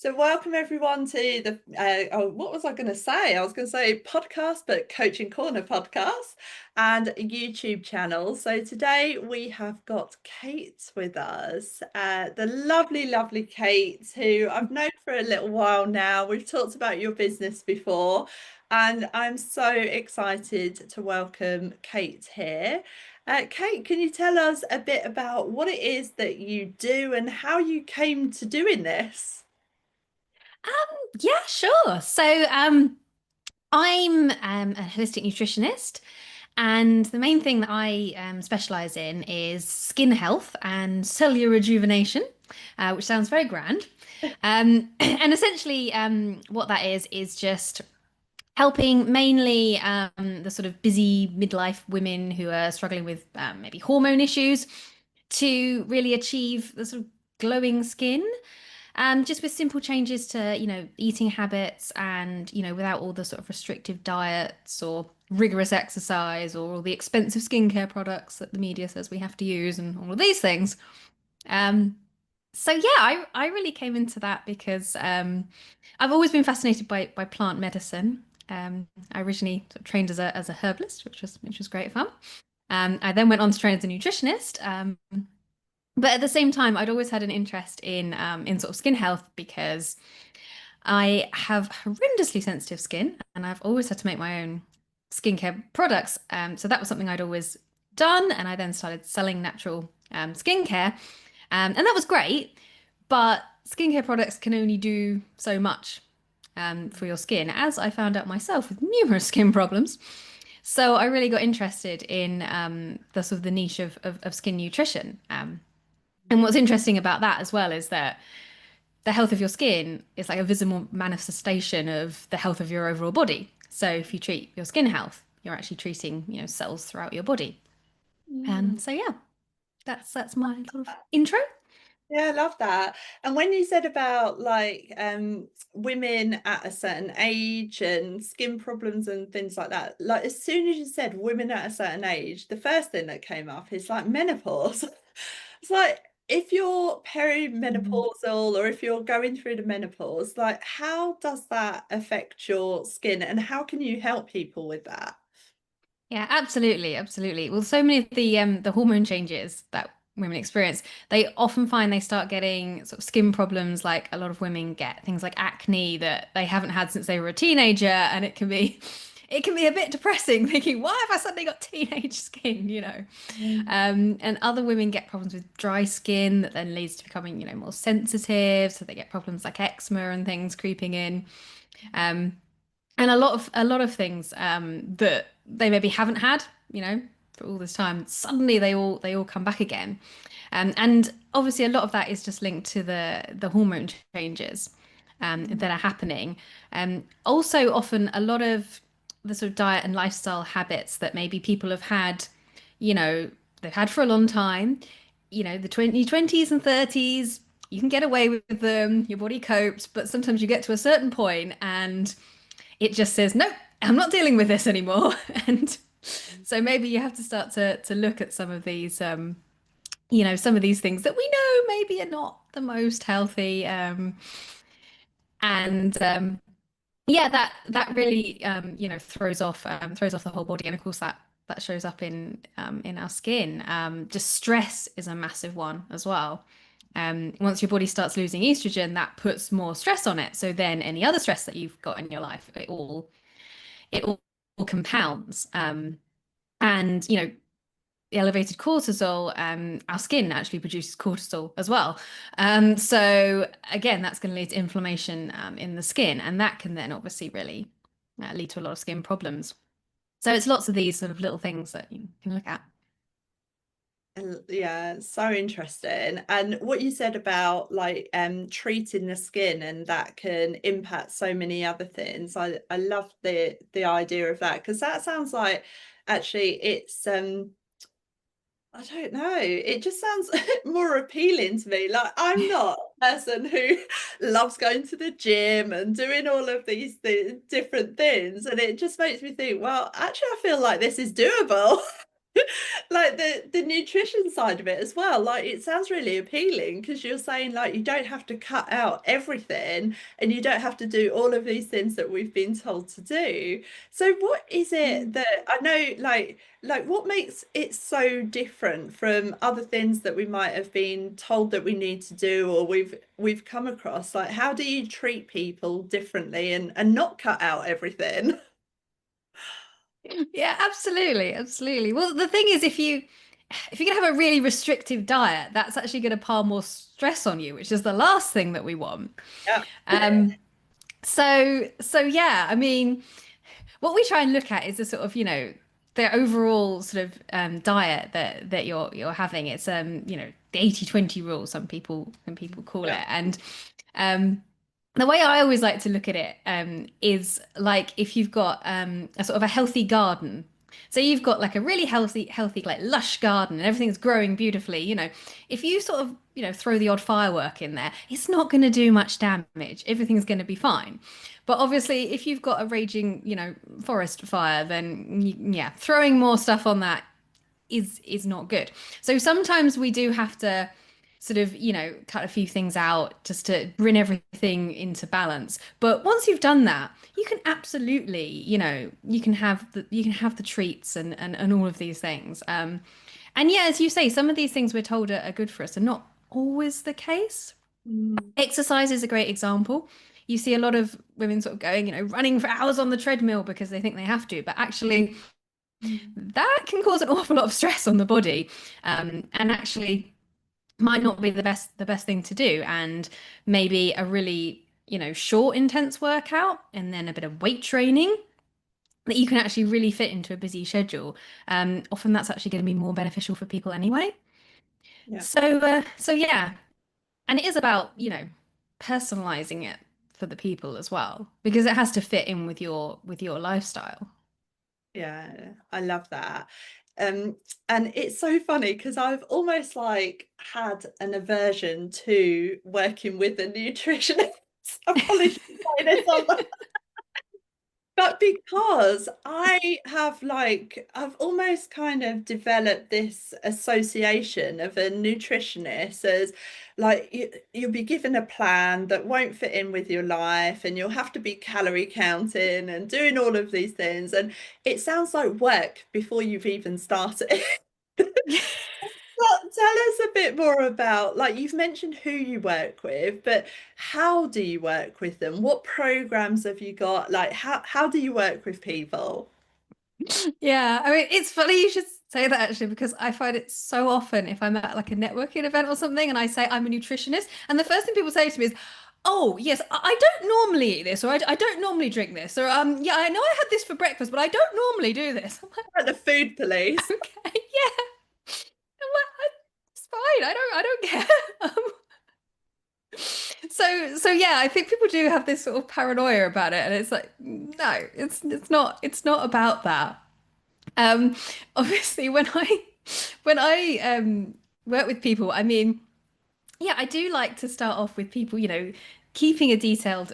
So welcome everyone to the what was I going to say? I was going to say podcast, but Coaching Corner podcast and YouTube channel. So today we have got Kate with us, the lovely Kate, who I've known for a little while now. We've talked about your business before, and I'm so excited to welcome Kate here. Kate, can you tell us a bit about what it is that you do and how you came to doing this? Yeah, sure. I'm a holistic nutritionist, and the main thing that I specialize in is skin health and cellular rejuvenation, which sounds very grand. And essentially, what that is just helping mainly the sort of busy midlife women who are struggling with maybe hormone issues to really achieve the sort of glowing skin. Just with simple changes to, eating habits and, without all the sort of restrictive diets or rigorous exercise or all the expensive skincare products that the media says we have to use and all of these things. Um, so yeah, I really came into that because I've always been fascinated by plant medicine. I originally sort of trained as a herbalist, which was great fun. I then went on to train as a nutritionist. But at the same time, I'd always had an interest in sort of skin health because I have horrendously sensitive skin, and I've always had to make my own skincare products. So that was something I'd always done, and I then started selling natural skincare, and that was great. But skincare products can only do so much for your skin, as I found out myself with numerous skin problems. So I really got interested in the sort of the niche of skin nutrition. And what's interesting about that as well is that the health of your skin is like a visible manifestation of the health of your overall body. So if you treat your skin health, you're actually treating, cells throughout your body. Mm. And so yeah, that's my sort of intro. Yeah, I love that. And when you said about like women at a certain age and skin problems and things like that, like as soon as you said women at a certain age, the first thing that came up is like menopause. It's like if you're Mhm. perimenopausal or if you're going through the menopause, like how does that affect your skin and how can you help people with that? Yeah, absolutely, absolutely. Well, so many of the hormone changes that women experience, they often find they start getting sort of skin problems like a lot of women get, things like acne that they haven't had since they were a teenager, and it can be a bit depressing thinking, why have I suddenly got teenage skin? Mm. And other women get problems with dry skin that then leads to becoming, more sensitive, so they get problems like eczema and things creeping in. Um, and a lot of things that they maybe haven't had, for all this time. Suddenly they all come back again, and obviously a lot of that is just linked to the hormone changes that are happening. Also, often a lot of the sort of diet and lifestyle habits that maybe people have had, you know, they've had for a long time. The 20s and 30s, you can get away with them. Your body copes, but sometimes you get to a certain point and it just says, nope, I'm not dealing with this anymore. And so maybe you have to start to look at some of these, some of these things that we know maybe are not the most healthy. And yeah, that really, throws off the whole body. And of course, that shows up in our skin. Just stress is a massive one as well. Once your body starts losing estrogen, that puts more stress on it. So then any other stress that you've got in your life, it all compounds. And elevated cortisol, our skin actually produces cortisol as well. So again, that's going to lead to inflammation in the skin, and that can then obviously really lead to a lot of skin problems. So it's lots of these sort of little things that you can look at. Yeah, so interesting. And what you said about like treating the skin and that can impact so many other things. I love the idea of that because that sounds like actually it's I don't know. It just sounds more appealing to me. Like I'm not a person who loves going to the gym and doing all of these different things, and it just makes me think, well, actually, I feel like this is doable. Like the nutrition side of it as well. Like it sounds really appealing because you're saying like you don't have to cut out everything and you don't have to do all of these things that we've been told to do. So what is it Mm. that I know like what makes it so different from other things that we might have been told that we need to do or we've come across? Like how do you treat people differently and not cut out everything? Yeah, absolutely, absolutely. Well, the thing is, if you're gonna have a really restrictive diet, that's actually gonna pile more stress on you, which is the last thing that we want. Yeah. Um, so yeah, I mean, what we try and look at is the sort of, the overall sort of diet that you're having. It's the 80-20 rule, some people call it. Yeah. And um the way I always like to look at it is like if you've got a sort of a healthy garden. So you've got like a really healthy, like lush garden and everything's growing beautifully. If you sort of, throw the odd firework in there, it's not going to do much damage. Everything's going to be fine. But obviously, if you've got a raging, forest fire, then yeah, throwing more stuff on that is not good. So sometimes we do have to sort of, cut a few things out just to bring everything into balance. But once you've done that, you can absolutely, you can have the treats and all of these things. And yeah, as you say, some of these things we're told are good for us are not always the case. Mm. Exercise is a great example. You see a lot of women sort of going, running for hours on the treadmill because they think they have to, but actually Mm. that can cause an awful lot of stress on the body, and actually might not be the best thing to do. And maybe a really short intense workout and then a bit of weight training that you can actually really fit into a busy schedule. Often that's actually going to be more beneficial for people anyway. Yeah. So yeah, and it is about personalizing it for the people as well because it has to fit in with your lifestyle. Yeah, I love that. Um, and it's so funny because I've almost like had an aversion to working with a nutritionist. Apologies for this on but because I have like, I've almost kind of developed this association of a nutritionist as like you'll be given a plan that won't fit in with your life and you'll have to be calorie counting and doing all of these things. And it sounds like work before you've even started. Well, tell us a bit more about, like, you've mentioned who you work with, but how do you work with them? What programs have you got? Like, how do you work with people? Yeah, I mean, it's funny you should say that actually because I find it so often if I'm at like a networking event or something and I say I'm a nutritionist, and the first thing people say to me is, "Oh, yes, I don't normally eat this, or I don't normally drink this, or yeah, I know I had this for breakfast, but I don't normally do this." I'm Like the food police. like, okay, yeah, I'm like, it's fine. I don't care. So yeah, I think people do have this sort of paranoia about it, and it's like, no, it's not about that. Um, Obviously, when I work with people, I mean, yeah, I do like to start off with people, keeping a detailed,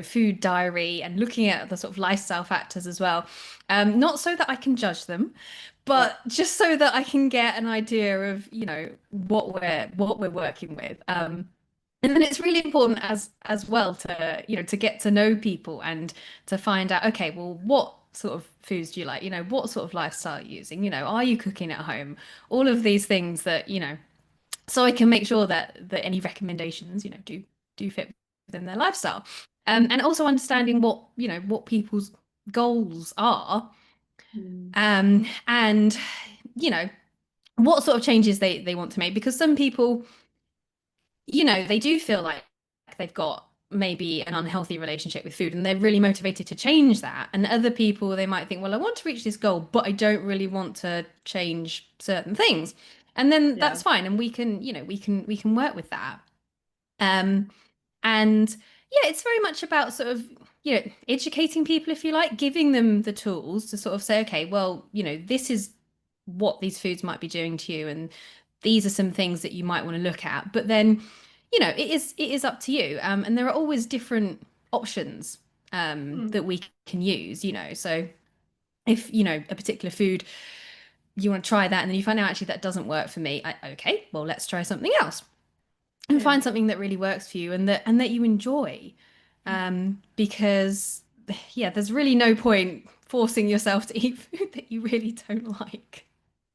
food diary and looking at the sort of lifestyle factors as well. Not so that I can judge them, Yeah. but just so that I can get an idea of, what we're working with. And then it's really important as well to to get to know people and to find out, okay, well, what sort of foods do you like, what sort of lifestyle are you using, are you cooking at home, all of these things that so I can make sure that any recommendations do fit within their lifestyle, and also understanding what people's goals are, Mm. and you know what sort of changes they want to make, because some people they do feel like they've got maybe an unhealthy relationship with food and they're really motivated to change that. And other people, they might think, well, I want to reach this goal, but I don't really want to change certain things. And then Yeah. that's fine. And we can work with that. Um, and yeah, it's very much about sort of, educating people, if you like, giving them the tools to sort of say, okay, well, this is what these foods might be doing to you, and these are some things that you might want to look at. But then, it is up to you. And there are always different options Mm. that we can use, so if, a particular food you want to try that, and then you find out actually that doesn't work for me. Okay, well, let's try something else and Yeah. find something that really works for you and that you enjoy. Because yeah, there's really no point forcing yourself to eat food that you really don't like.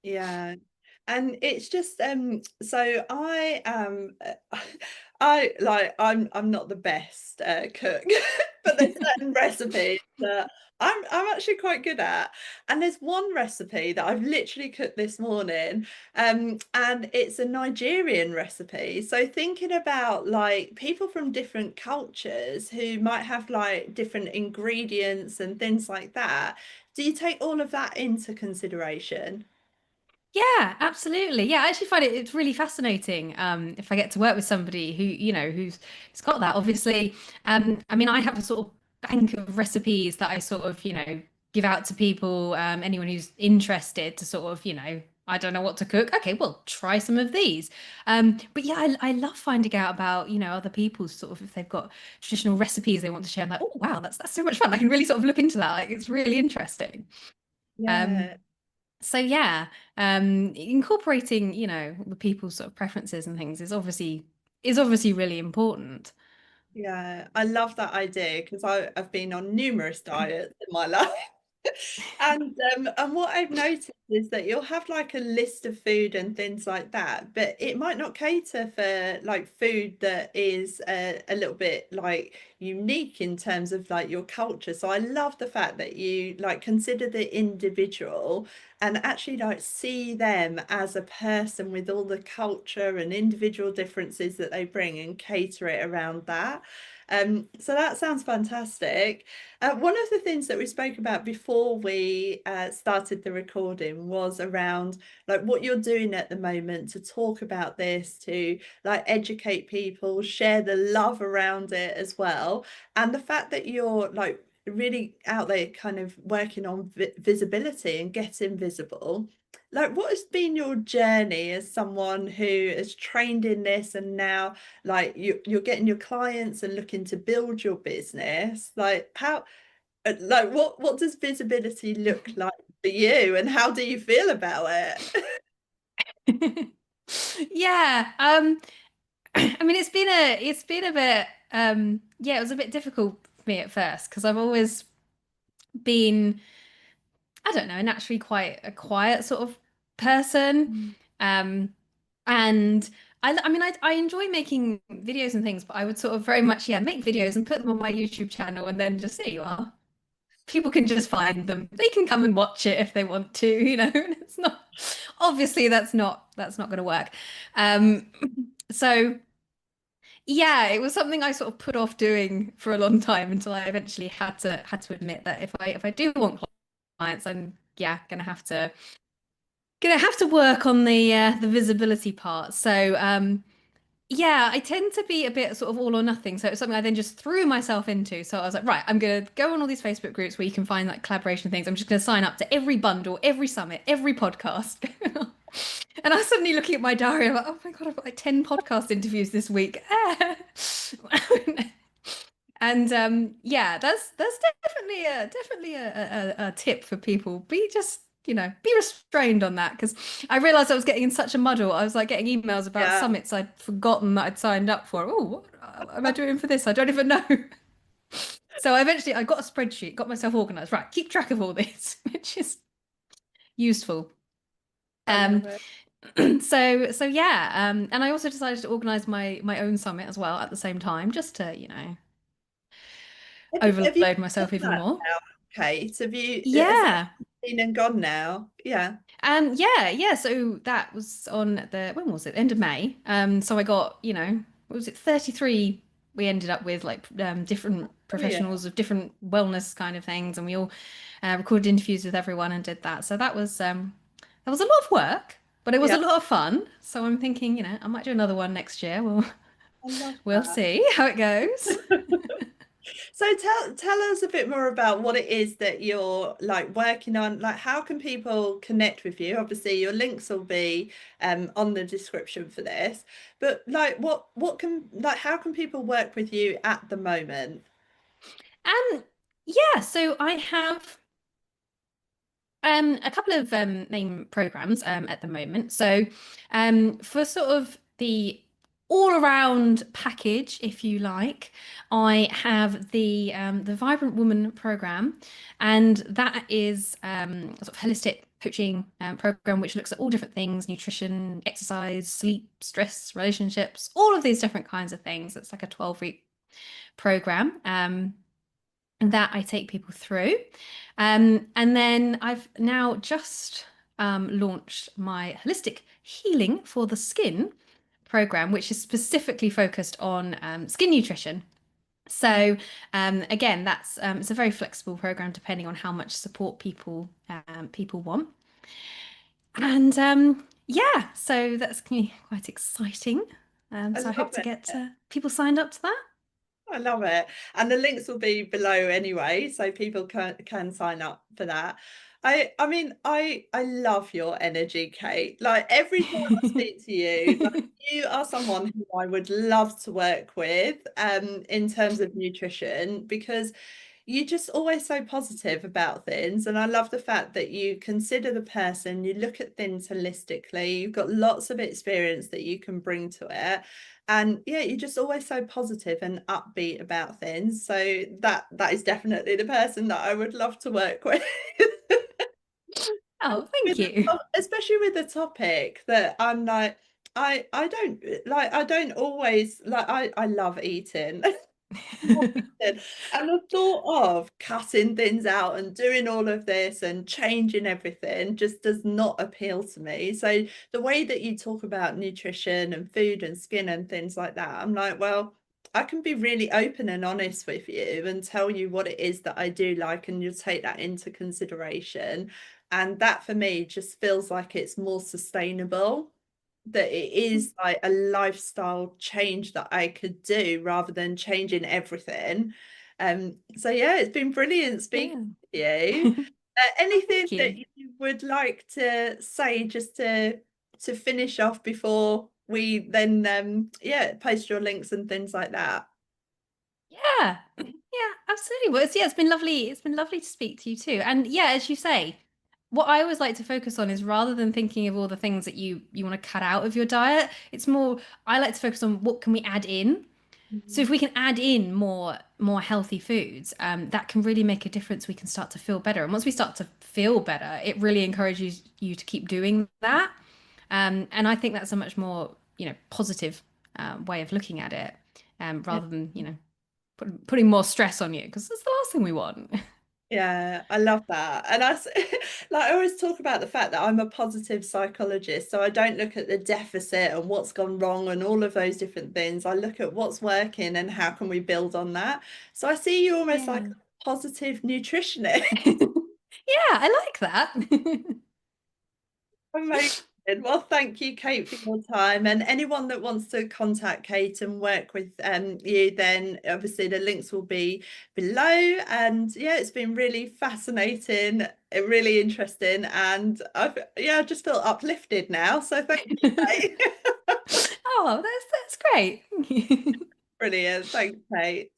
Yeah. And it's just so I am I like I'm not the best cook, but there's certain recipes that I'm actually quite good at. And there's one recipe that I've literally cooked this morning, and it's a Nigerian recipe. So thinking about like people from different cultures who might have like different ingredients and things like that. Do you take all of that into consideration? Yeah, absolutely. Yeah, I actually find it's really fascinating if I get to work with somebody who, who's got that. Obviously, I mean, I have a sort of bank of recipes that I sort of, give out to people, anyone who's interested to sort of, I don't know what to cook. Okay, well, try some of these. But yeah, I love finding out about, other people's sort of if they've got traditional recipes they want to share. I'm like, oh wow, that's so much fun. I can really sort of look into that. Like, it's really interesting. Um, Yeah. so yeah, incorporating, the people's sort of preferences and things is obviously really important. Yeah, I love that idea because I've been on numerous diets in my life. And what I've noticed is that you'll have like a list of food and things like that, but it might not cater for like food that is a little bit like unique in terms of like your culture. So I love the fact that you like consider the individual and actually like see them as a person with all the culture and individual differences that they bring and cater it around that. So that sounds fantastic. One of the things that we spoke about before we started the recording was around like what you're doing at the moment to talk about this, to like educate people, share the love around it as well. And the fact that you're like really out there kind of working on visibility and getting visible. Like, what has been your journey as someone who is trained in this and now like you're getting your clients and looking to build your business? Like, how like what does visibility look like for you and how do you feel about it? Yeah, I mean it's been a bit yeah, it was a bit difficult for me at first because I've always been, I don't know, naturally quite a quiet sort of person. Mm. Um, and I mean, I enjoy making videos and things, but I would sort of very much, yeah, make videos and put them on my YouTube channel and then just, there you are. People can just find them. They can come and watch it if they want to, and it's not, obviously that's not going to work. Um, so yeah, it was something I sort of put off doing for a long time until I eventually had to admit that if I do want clients, I'm yeah gonna have to work on the visibility part. So yeah, I tend to be a bit sort of all or nothing. So it's something I then just threw myself into. So I was like, right, I'm gonna go on all these Facebook groups where you can find like collaboration things. I'm just gonna sign up to every bundle, every summit, every podcast. And I was suddenly looking at my diary. I'm like, oh my God, I've got like 10 podcast interviews this week. And yeah, that's definitely a tip for people. Be just, be restrained on that because I realized I was getting in such a muddle. I was like getting emails about Yeah, summits I'd forgotten that I'd signed up for. Oh, what am I doing for this? I don't even know. So eventually I got a spreadsheet, got myself organized. Right, keep track of all this, which is useful. I Um, love it. so yeah, and I also decided to organize my own summit as well at the same time, just to, Have you overload done myself even that more. now, Kate? Has that Yeah. been and gone now? Yeah. Yeah. So that was on when was it? End of May. So I got, what was it, 33 we ended up with like different Brilliant. professionals of different wellness kind of things, and we all recorded interviews with everyone and did that. So that was a lot of work, but it was Yeah, a lot of fun. So I'm thinking, I might do another one next year. We'll I love we'll that. see how it goes. So tell us a bit more about what it is that you're like working on. Like, how can people connect with you? Obviously, your links will be on the description for this. But like, what can like how can people work with you at the moment? Um, yeah, so I have A couple of main programs at the moment. So, for sort of the all-around package, if you like, I have the Vibrant Woman program, and that is a sort of holistic coaching program which looks at all different things: nutrition, exercise, sleep, stress, relationships, all of these different kinds of things. It's like a 12-week program. That I take people through. And then I've now just launched my holistic healing for the skin program, which is specifically focused on skin nutrition. So again, that's it's a very flexible program depending on how much support people want. And yeah, so that's going to be quite exciting. I So I hope love to it. get people signed up to that. I love it. And the links will be below anyway, so people can sign up for that. I mean, I love your energy, Kate. Like every time I speak to you, like you are someone who I would love to work with in terms of nutrition because you're just always so positive about things. And I love the fact that you consider the person, you look at things holistically, you've got lots of experience that you can bring to it. And yeah, you're just always so positive and upbeat about things. So that is definitely the person that I would love to work with. Oh, thank you. Especially with the topic that I'm like, I don't always like I love eating. And the thought of cutting things out and doing all of this and changing everything just does not appeal to me. So the way that you talk about nutrition and food and skin and things like that, I'm like, well, I can be really open and honest with you and tell you what it is that I do like, and you'll take that into consideration. And that for me just feels like it's more sustainable, that it is like a lifestyle change that I could do rather than changing everything. So yeah, it's been brilliant speaking Yeah. to you. Oh, Anything thank that you. you would like to say just to finish off before we then yeah, post your links and things like that? Yeah. Yeah, absolutely. Well, it's been lovely. It's been lovely to speak to you too. And yeah, as you say, what I always like to focus on is rather than thinking of all the things that you want to cut out of your diet, it's more I like to focus on what can we add in. So if we can add in more healthy foods, that can really make a difference. We can start to feel better. And once we start to feel better, it really encourages you to keep doing that. And I think that's a much more, positive way of looking at it, rather than, putting more stress on you, because that's the last thing we want. Yeah, I love that. And like I always talk about the fact that I'm a positive psychologist. So I don't look at the deficit and what's gone wrong and all of those different things. I look at what's working and how can we build on that. So I see you almost like Yeah. a positive nutritionist. Yeah, I like that. Amazing. Well, thank you, Kate, for your time. And anyone that wants to contact Kate and work with you, then obviously the links will be below. And yeah, it's been really fascinating, really interesting. And I just feel uplifted now. So thank you, Kate. Oh, that's great. Brilliant. Thanks, Kate.